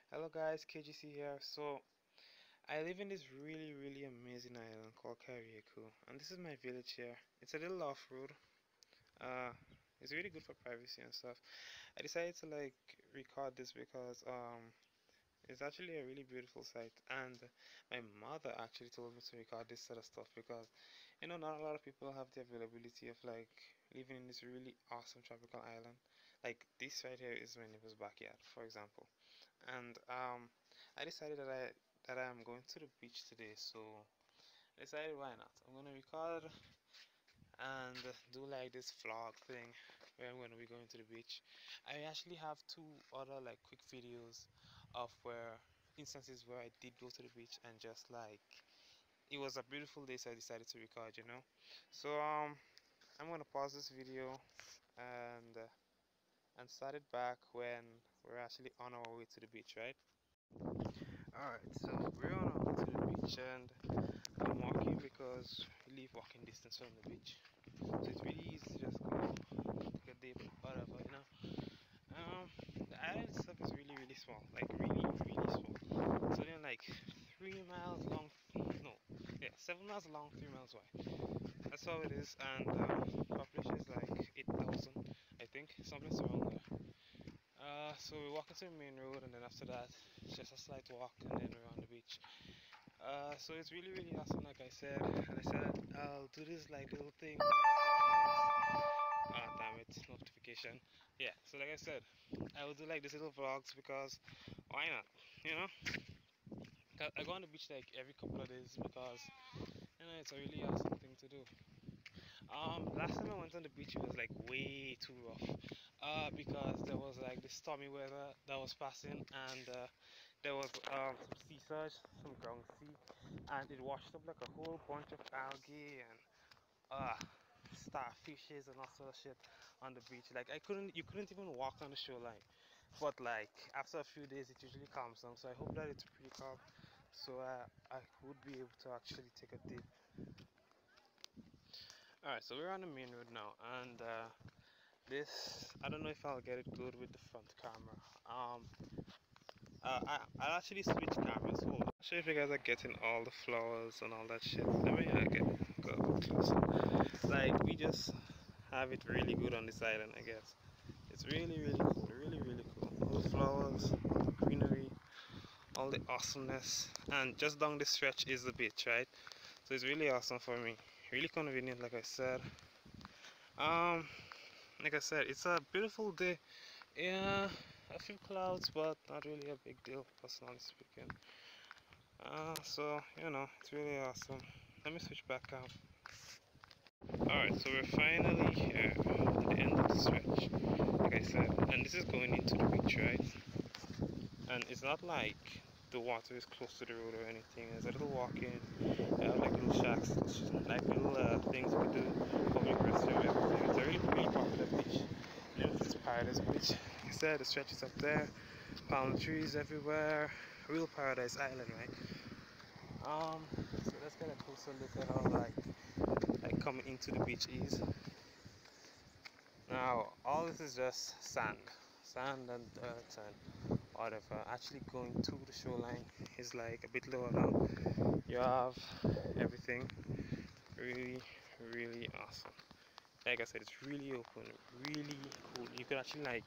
Hello guys, KGC here. So I live in this really amazing island called Carriacou, and this is my village here. It's a little off-road. Uh, it's really good for privacy and stuff. I decided to record this because it's actually a really beautiful sight, and my mother actually told me to record this sort of stuff because not a lot of people have the availability of living in this really awesome tropical island. Like this right here is my neighbor's backyard, for example. And I decided that I am going to the beach today, so I decided why not. I'm gonna record and do like this vlog thing where I'm going to be going to the beach. I actually have two other quick videos of where instances where I did go to the beach and just it was a beautiful day, so I decided to record. So I'm gonna pause this video and start it back when we're actually on our way to the beach, right? Alright, so we're on our way to the beach, and I'm walking because we live walking distance from the beach. So it's really easy to just go take a dip, whatever. The island itself is really small, like really small. It's only 3 miles long, no, yeah, 7 miles long, 3 miles wide. That's how it is, and population is like 8,000, I think, something around there. So we walk into the main road, and then after that, it's just a slight walk, and then we're on the beach. So it's really awesome, like I said. And I said I'll do this little thing. Ah, damn it, notification. Yeah, so like I said, I will do these little vlogs because why not? You know, I go on the beach every couple of days because it's a really awesome thing to do. Last time I went on the beach, it was way too rough. Because there was this stormy weather that was passing, and there was some sea surge, some ground sea, and it washed up a whole bunch of algae and uh starfishes and all sort of shit on the beach. You couldn't even walk on the shoreline. But after a few days, it usually calms down. So I hope that it's pretty calm, so I would be able to actually take a dip. Alright, so we're on the main road now, and this, I don't know if I'll get it good with the front camera. I'll actually switch cameras. Hold on. Not sure if you guys are getting all the flowers and all that shit. Let me go a bit closer. We just have it really good on this island, I guess. It's really cool, really cool. All the flowers, all the greenery, all the awesomeness, and just down this stretch is the beach, right? So it's really awesome for me. Really convenient, like I said. Like I said, it's a beautiful day. Yeah, a few clouds, but not really a big deal, personally speaking. So it's really awesome. Let me switch back out. Alright, so we're finally here at the end of the stretch, like I said, and this is going into the beach, right? And it's not like the water is close to the road or anything. There's a little walk-in, little shacks, little things you can do, public restroom, everything. It's a really popular beach. It's Paradise Beach. Like I said, the stretch is up there, palm trees everywhere, real paradise island, right? So let's get a closer look at how coming into the beach is. Now all this is just sand and dirt and whatever. Actually going to the shoreline is a bit lower down. You have everything. Really awesome. Like I said, it's really open, really cool. You could actually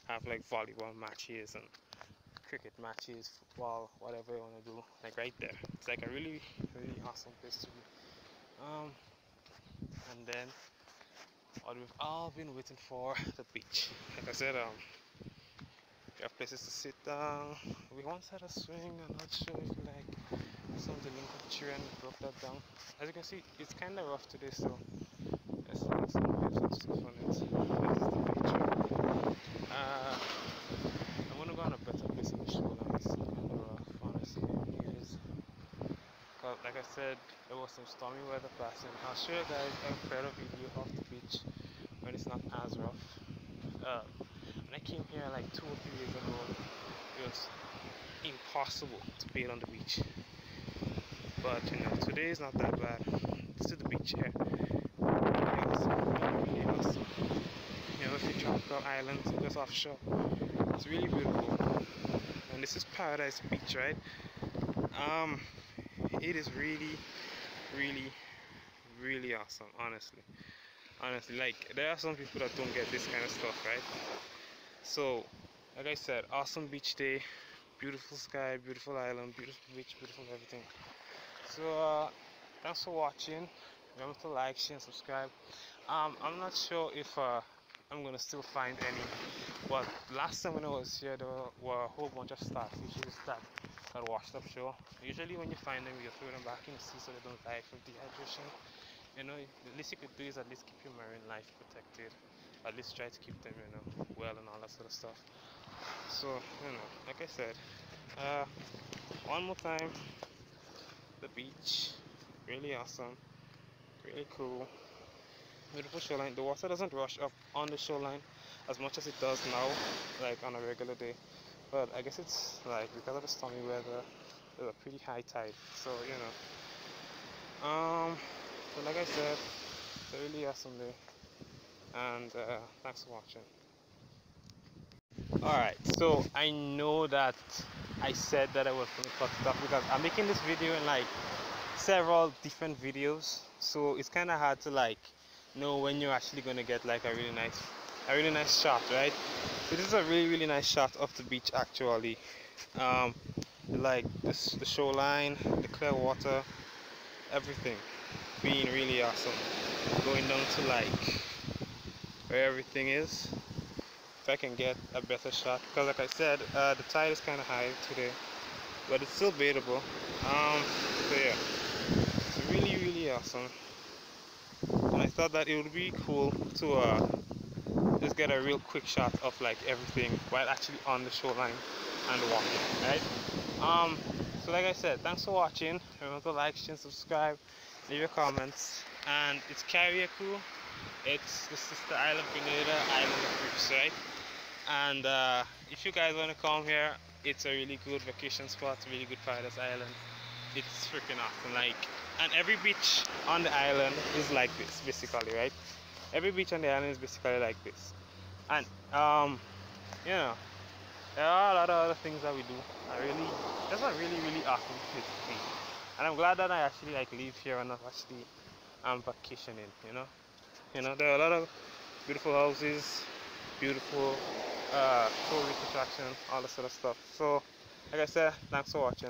have volleyball matches and cricket matches, football, whatever you want to do, right there. It's a really awesome place to be. And then what we've all been waiting for, the beach. Like I said, we have places to sit down. We once had a swing. I'm not sure if some of the Lincoln children broke that down. As you can see, it's kind of rough today, so there's some waves and stuff on it. This is the beach. I'm gonna go on a better place on the shoreline. It's kind of rough, honestly. It is. Cause like I said, there was some stormy weather passing. I'll show you guys a better video of the beach when it's not as rough. When I came here 2 or 3 years ago, it was impossible to bathe on the beach. But today is not that bad. This is the beach here. Really awesome. It's a tropical island just offshore. It's really beautiful. And this is Paradise Beach, right? Um, it is really, really, really awesome, honestly. Honestly, like there are some people that don't get this kind of stuff, right? So, like I said, awesome beach day, beautiful sky, beautiful island, beautiful beach, beautiful everything. So, thanks for watching. Remember to like, share, and subscribe. I'm not sure if I'm gonna still find any, but last time when I was here, there were a whole bunch of starfish that washed up shore. Usually, when you find them, you throw them back in the sea so they don't die from dehydration. You know, the least you could do is at least keep your marine life protected. At least try to keep them, well and all that sort of stuff. So, like I said, uh, one more time, the beach, really awesome, really cool, beautiful shoreline. The water doesn't rush up on the shoreline as much as it does now, like on a regular day. But I guess it's like because of the stormy weather, there's a pretty high tide. So, so like I said, it's a really awesome day, and thanks for watching. Alright, so I know that I said that I was going to cut it off because I'm making this video in like several different videos, so it's kind of hard to like know when you're actually going to get like a really nice shot, right? So this is a really nice shot of the beach actually. Like this, the shoreline, the clear water, everything being really awesome. Going down to like where everything is. If I can get a better shot, because like I said, the tide is kind of high today, but it's still baitable. So yeah, it's really awesome, and I thought that it would be cool to just get a real quick shot of like everything while actually on the shoreline and walking, right? So like I said, thanks for watching. Remember to like, share, subscribe, leave your comments, and it's Carriacou. It's the sister island of Grenada, island of Reefs, right? And if you guys want to come here, it's a really good vacation spot, really good paradise island. It's freaking awesome, like, and every beach on the island is like this, basically, right? Every beach on the island is basically like this, and there are a lot of other things that we do. That's a really awesome place to be, and I'm glad that I actually like live here and not actually vacationing. There are a lot of beautiful houses, beautiful tourist attraction, all that sort of stuff. So, like I said, thanks for watching.